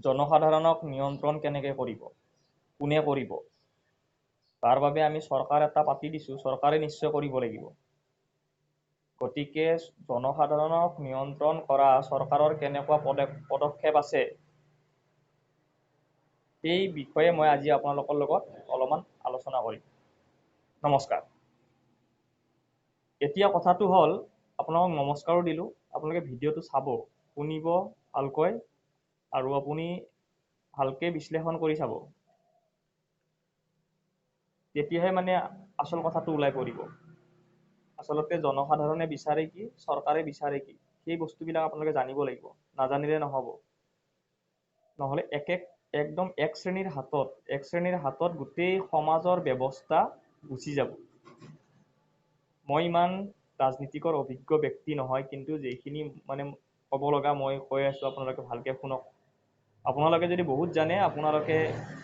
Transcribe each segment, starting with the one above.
জনসাধাৰণক নিয়ন্ত্ৰণ কেনেকৈ কৰিব, কোনে কৰিব? তাৰ বাবে আমি চৰকাৰ এটা পাতি দিছোঁ, চৰকাৰে নিশ্চয় কৰিব লাগিব। গতিকে জনসাধাৰণক নিয়ন্ত্ৰণ কৰা চৰকাৰৰ কেনেকুৱা পদক্ষেপ আছে, সেই বিষয়ে মই আজি আপোনালোকৰ লগত অলপমান আলোচনা কৰিম। নমস্কাৰ। এতিয়া কথাটো হ'ল, আপোনালোকক নমস্কাৰো দিলোঁ, আপোনালোকে ভিডিঅ'টো চাব, শুনিব ভালকৈ, আৰু আপুনি ভালকৈ বিশ্লেষণ কৰি চাব। তেতিয়াহে মানে আচল কথাটো ওলাই পৰিব। আচলতে জনসাধাৰণে বিচাৰে কি, চৰকাৰে বিচাৰে কি, সেই বস্তুবিলাক আপোনালোকে জানিব লাগিব, নাজানিলে নহ'ব। নহ'লে একদম এক শ্ৰেণীৰ হাতত গোটেই সমাজৰ ব্যৱস্থা গুচি যাব। মই ইমান ৰাজনীতিকৰ অভিজ্ঞ ব্যক্তি নহয়, কিন্তু যিখিনি মানে ক'ব লগা মই কৈ আছোঁ, আপোনালোকে ভালকৈ শুনক। আপোনালোকে যদি বহুত জানে, আপোনালোকে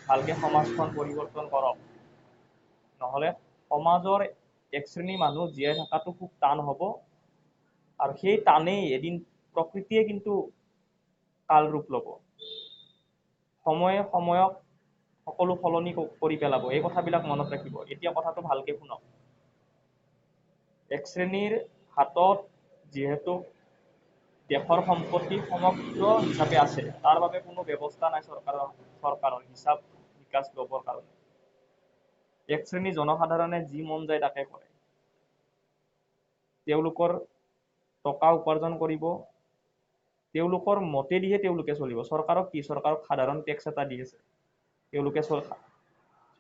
ভালকৈ সমাজখন পৰিৱৰ্তন কৰক। নহ'লে সমাজৰ এক শ্ৰেণীৰ মানুহ জীয়াই থকাটো খুব টান হ'ব, আৰু সেই টানেই এদিন প্ৰকৃতিয়ে কিন্তু কাল ৰূপ ল'ব। সময়ক সকলো সলনি কৰি পেলাব। এই কথাবিলাক মনত ৰাখিব। এতিয়া কথাটো ভালকৈ শুনক। এক শ্ৰেণীৰ হাতত যিহেতু দেশৰ সম্পত্তি সমগ্ৰ হিচাপে আছে, তাৰ বাবে কোনো ব্যৱস্থা নাই চৰকাৰৰ হিচাপ নিকাচ ল'বৰ কাৰণে। এক শ্ৰেণীৰ জনসাধাৰণে যি মন যায় তাকে কৰে। তেওঁলোকৰ টকা উপাৰ্জন কৰিব, তেওঁলোকৰ মতেদিহে তেওঁলোকে চলিব। চৰকাৰক কি? চৰকাৰক সাধাৰণ টেক্স এটা দি আছে।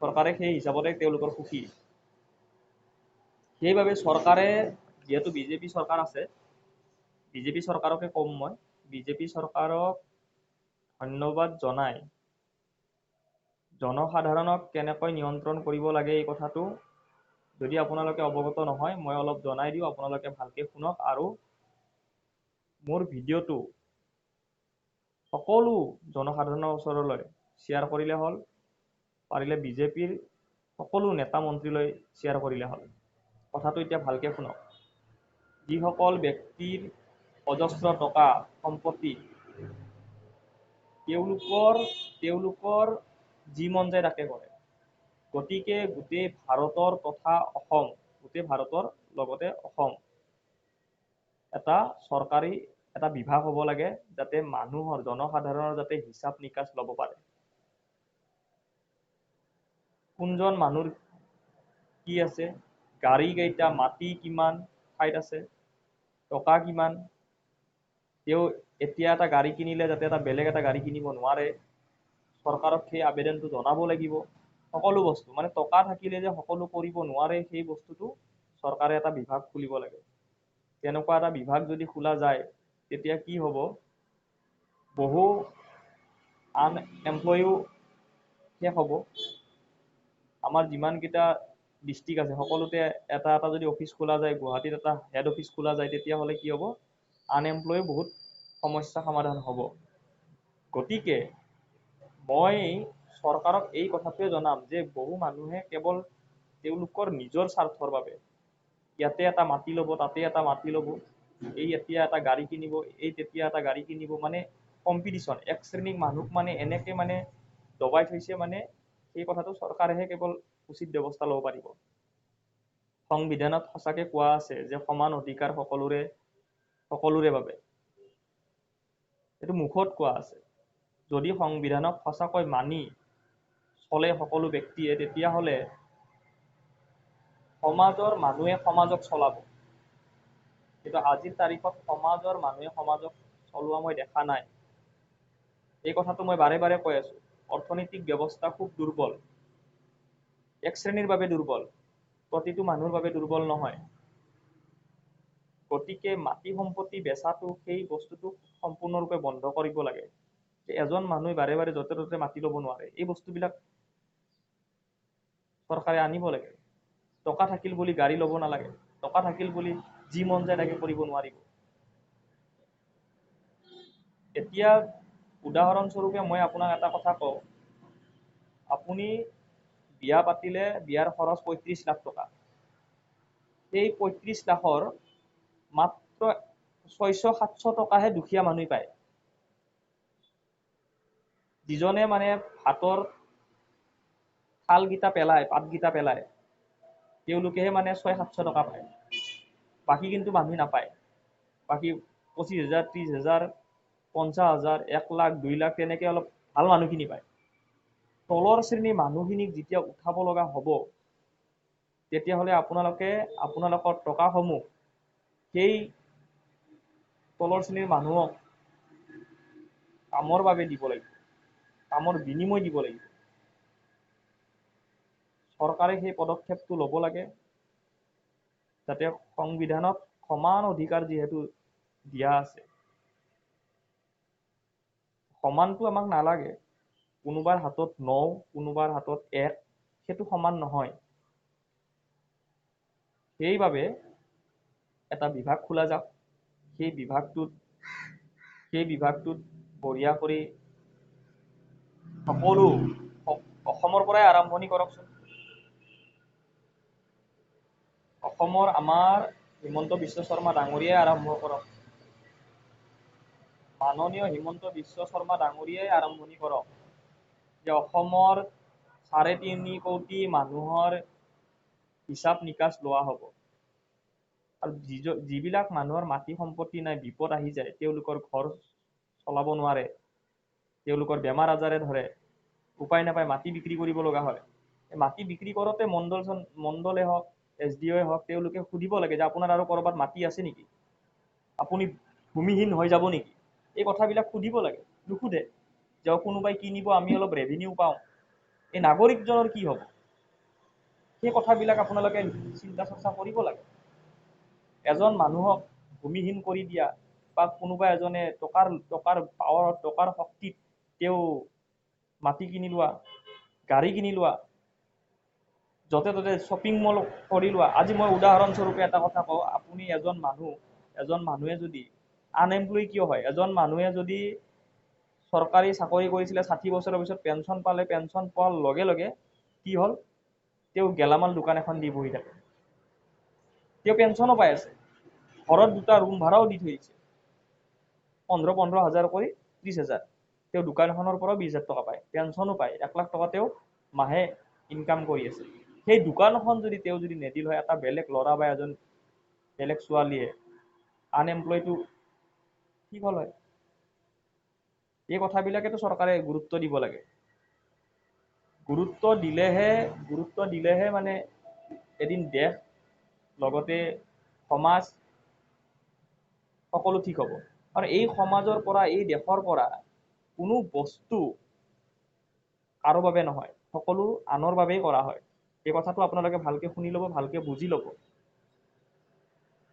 চৰকাৰে সেই হিচাপতে তেওঁলোকৰ সুখী। সেইবাবে চৰকাৰে, যিহেতু বিজেপি চৰকাৰ আছে, বিজেপি চৰকাৰকে ক'ম মই, বিজেপি চৰকাৰক ধন্যবাদ জনাই জনসাধাৰণক কেনেকৈ নিয়ন্ত্ৰণ কৰিব লাগে এই কথাটো যদি আপোনালোকে অৱগত নহয়, মই অলপ জনাই দিওঁ, আপোনালোকে ভালকৈ শুনক, আৰু মোৰ ভিডিঅ'টো সকলো জনসাধাৰণৰ ওচৰলৈ শ্বেয়াৰ কৰিলে হ'ল, পাৰিলে বিজেপিৰ সকলো নেতা মন্ত্ৰীলৈ শ্বেয়াৰ কৰিলে হ'ল। কথাটো এতিয়া ভালকৈ শুনক। যিসকল ব্যক্তিৰ অজস্ৰ টকা সম্পত্তি, তেওঁলোকৰ যি মন যায় তাকে কৰে। গতিকে গোটেই ভাৰতৰ তথা অসম, গোটেই ভাৰতৰ লগতে অসম এটা চৰকাৰী এটা বিভাগ হ'ব লাগে, যাতে জনসাধাৰণৰ যাতে হিচাপ নিকাচ ল'ব পাৰে। কোনজন মানুহৰ কি আছে, গাড়ী কেইটা, মাটি কিমান ঠাইত আছে, টকা কিমান, তেওঁ এতিয়া এটা গাড়ী কিনিলে যাতে এটা বেলেগ এটা গাড়ী কিনিব নোৱাৰে, চৰকাৰক সেই আবেদনটো জনাব লাগিব। সকলো বস্তু মানে টকা থাকিলে যে সকলো কৰিব নোৱাৰে, সেই বস্তুটো চৰকাৰে এটা বিভাগ খুলিব লাগে। তেনেকুৱা এটা বিভাগ যদি খোলা যায়, তেতিয়া কি হ'ব, বহু আনএমপ্লয়ো শেষ হ'ব। আমাৰ যিমানকেইটা ডিষ্ট্ৰিক্ট আছে, সকলোতে এটা এটা যদি অফিচ খোলা যায়, গুৱাহাটীত এটা হেড অফিচ খোলা যায়, তেতিয়াহ'লে কি হ'ব, আনএমপ্লয়ো বহুত সমস্যা সমাধান হ'ব। গতিকে মই চৰকাৰক এই কথাটোৱে জনাম যে বহু মানুহে কেৱল তেওঁলোকৰ নিজৰ স্বাৰ্থৰ বাবে ইয়াতে এটা মাটি ল'ব, তাতে এটা মাটি ল'ব, এই এতিয়া এটা গাড়ী কিনিব, এই তেতিয়া এটা গাড়ী কিনিব, মানে কম্পিটিশ্যন। এক শ্ৰেণীৰ মানুহক মানে এনেকে মানে দবাই থৈছে, মানে সেই কথাটো চৰকাৰেহে কেৱল উচিত ব্যৱস্থা ল'ব পাৰিব। সংবিধানত সঁচাকে কোৱা আছে যে সমান অধিকাৰ সকলোৰে বাবে। এইটো মুখত কোৱা আছে। যদি সংবিধানক সঁচাকৈ মানি চলে সকলো ব্যক্তিয়ে, তেতিয়াহ'লে সমাজৰ মানুহে সমাজক চলাব। কিন্তু আজিৰ তাৰিখত সমাজৰ মানুহে সমাজক চলোৱা মই দেখা নাই। এই কথাটো মই বাৰে বাৰে কৈ আছোঁ। অৰ্থনৈতিক ব্যৱস্থা খুব দুৰ্বল, এক শ্ৰেণীৰ বাবে দুৰ্বল, প্ৰতিটো মানুহৰ বাবে দুৰ্বল নহয়। গতিকে মাটি সম্পত্তি বেচাটো, সেই বস্তুটো সম্পূৰ্ণৰূপে বন্ধ কৰিব লাগে। এজন মানুহে বাৰে বাৰে য'তে ত'তে মাটি ল'ব নোৱাৰে। এই বস্তুবিলাক চৰকাৰে আনিব লাগে। টকা থাকিল বুলি গাড়ী ল'ব নালাগে, টকা থাকিল বুলি যি মন যায় তাকে কৰিব নোৱাৰিব। এতিয়া উদাহৰণস্বৰূপে মই আপোনাক এটা কথা কওঁ, আপুনি বিয়া পাতিলে, বিয়াৰ খৰচ 35 লাখ টকা। সেই 35 লাখৰ মাত্ৰ 600-700 টকাহে দুখীয়া মানুহে পায়। যিজনে মানে ভাতৰ থালকেইটা পেলায়, পাতকেইটা পেলায়, তেওঁলোকেহে মানে 600-700 টকা পায়। বাকী কিন্তু মানুহে নাপায়। বাকী 25,000, 30,000, 50,000, 1 লাখ, 2 লাখ তেনেকৈ অলপ ভাল মানুহখিনি পায়। তলৰ শ্ৰেণীৰ মানুহখিনিক যেতিয়া উঠাব লগা হ'ব, তেতিয়াহ'লে আপোনালোকৰ টকাসমূহ সেই তলৰ শ্ৰেণীৰ মানুহক কামৰ বাবে দিব লাগিব, কামৰ বিনিময় দিব লাগিব। চৰকাৰে সেই পদক্ষেপটো ল'ব লাগে, যাতে সংবিধানত সমান অধিকাৰ যিহেতু দিয়া আছে, সমানটো আমাক নালাগে। কোনোবাৰ হাতত 9, কোনোবাৰ হাতত 1, সেইটো সমান নহয়। সেইবাবে এটা বিভাগ খোলা যাওক, সেই বিভাগটোত বঢ়িয়া কৰি সকলো অসমৰ পৰাই আৰম্ভণি কৰকচোন। অসমৰ আমাৰ হিমন্ত বিশ্ব শৰ্মা ডাঙৰীয়াই আৰম্ভ কৰক। মাননীয় হিমন্ত বিশ্ব শৰ্মা ডাঙৰীয়াই আৰম্ভণি কৰক যে অসমৰ 3.5 কোটি মানুহৰ হিচাপ নিকাচ লোৱা হ'ব। আৰু যিবিলাক মানুহৰ মাটি সম্পত্তি নাই, বিপদ আহি যায়, তেওঁলোকৰ ঘৰ চলাব নোৱাৰে, তেওঁলোকৰ বেমাৰ আজাৰে ধৰে, উপায় নাপায় মাটি বিক্ৰী কৰিব লগা হয়। মাটি বিক্ৰী কৰোঁতে মণ্ডলে হওক, SDOই হওক, তেওঁলোকে সুধিব লাগে যে আপোনাৰ আৰু ক'ৰবাত মাটি আছে নেকি, আপুনি ভূমিহীন হৈ যাব নেকি, এই কথাবিলাক সুধিব লাগে। নুসুধে যে কোনোবাই কিনিব, আমি অলপ ৰেভিনিউ পাওঁ, এই নাগৰিকজনৰ কি হ'ব? সেই কথাবিলাক আপোনালোকে চিন্তা চৰ্চা কৰিব লাগে। এজন মানুহক ভূমিহীন কৰি দিয়া বা কোনোবা এজনে টকাৰ পাৱাৰত, টকাৰ শক্তিত তেওঁ মাটি কিনি লোৱা, গাড়ী কিনি লোৱা, য'তে ত'তে শ্বপিং মল কৰি লোৱা। আজি মই উদাহৰণস্বৰূপে এটা কথা কওঁ, আপুনি এজন মানুহে যদি আনএমপ্লয় কিয় হয়? এজন মানুহে যদি চৰকাৰী চাকৰি কৰিছিলে, 60 বছৰৰ পিছত পেঞ্চন পালে, পেঞ্চন পোৱাৰ লগে লগে কি হ'ল? তেওঁ গেলামাল দোকান এখন দি বহি থাকে। তেওঁ পেঞ্চনো পাই আছে, ঘৰত 2টা ৰুম ভাড়াও দি থৈ দিছে, 15,000 কৰি 30,000। তেওঁ দোকানখনৰ পৰাও 20,000 টকা পায়, পেঞ্চনো পায়, 1 লাখ টকা তেওঁ মাহে ইনকাম কৰি আছে। সেই দোকানখন যদি তেওঁ নেদিল হয়, এটা বেলেগ ল'ৰা বা এজন বেলেগ ছোৱালীয়ে আনএমপ্লয়টো কি হ'ল হয়? এই কথাবিলাকেতো চৰকাৰে গুৰুত্ব দিব লাগে। গুৰুত্ব দিলেহে মানে এদিন দেশ, লগতে সমাজ সকলো ঠিক হ'ব। আৰু এই সমাজৰ পৰা, এই দেশৰ পৰা কোনো বস্তু কাৰো বাবে নহয়, সকলো আনৰ বাবেই কৰা হয়। এই কথাটো আপোনালোকে ভালকে শুনি ল'ব, ভালকে বুজি ল'ব।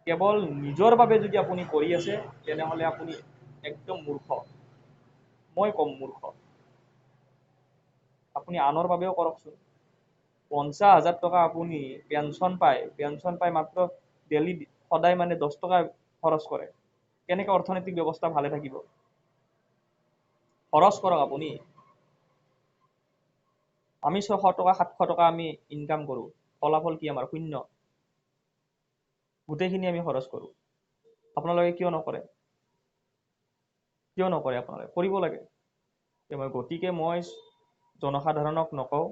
কেৱল নিজৰ বাবে যদি আপুনি কৰি আছে, তেনেহ'লে আপুনি একদম মূৰ্খ, মই ক'ম মূৰ্খ। আপুনি আনৰ বাবেও কৰকচোন। 50,000 টকা আপুনি পেঞ্চন পায় মাত্ৰ ডেইলি সদায় মানে 10 টকা খৰচ কৰে। কেনেকৈ অৰ্থনৈতিক ব্যৱস্থা ভালে থাকিব? খৰচ কৰক আপুনি। আমি 600 টকা 700 টকা আমি ইনকাম কৰোঁ, ফলাফল কি আমাৰ? শূন্য। গোটেইখিনি আমি খৰচ কৰোঁ। আপোনালোকে কিয় নকৰে? আপোনালোকে কৰিব লাগে। গতিকে মই জনসাধাৰণক নকওঁ,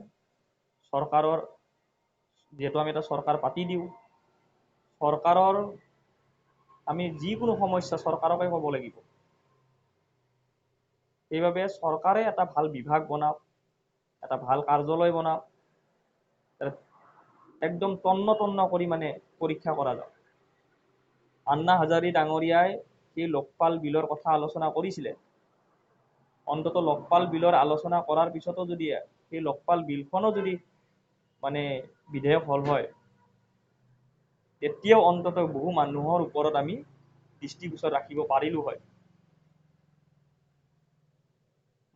চৰকাৰৰ, যিহেতু আমি এটা চৰকাৰ পাতি দিওঁ, চৰকাৰৰ আমি যিকোনো সমস্যা চৰকাৰকে ক'ব লাগিব। সেইবাবে চৰকাৰে এটা ভাল বিভাগ বনাওক, এটা ভাল কাৰ্যালয় বনাওক, একদম তন্ন কৰি মানে পৰীক্ষা কৰা যাওক। আন্না হাজাৰী ডাঙৰীয়াই সেই লোকপাল বিলৰ কথা আলোচনা কৰিছিলে। অন্তত লোকপাল বিলৰ আলোচনা কৰাৰ পিছতো যদি সেই লোকপাল বিলখনো যদি মানে বিধেয়ক হ'ল হয়, তেতিয়াও অন্তত বহু মানুহৰ ওপৰত আমি দৃষ্টিগোচৰ ৰাখিব পাৰিলো হয়।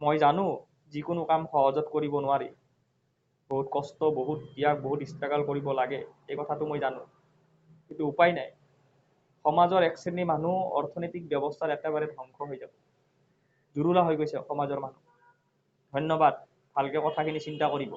মই জানো যিকোনো কাম সহজত কৰিব নোৱাৰি, বহুত কষ্ট, বহুত ত্যাগ, বহুত ষ্ট্ৰাগল কৰিব লাগে, এই কথাটো মই জানো। কিন্তু উপায় নাই। সমাজৰ এক শ্ৰেণীৰ মানুহ অৰ্থনৈতিক ব্যৱস্থাৰ একেবাৰে ধ্বংস হৈ যাব, জুৰুলা হৈ গৈছে সমাজৰ মানুহ। ধন্যবাদ, ভালকে কথাখিনি চিন্তা কৰিব।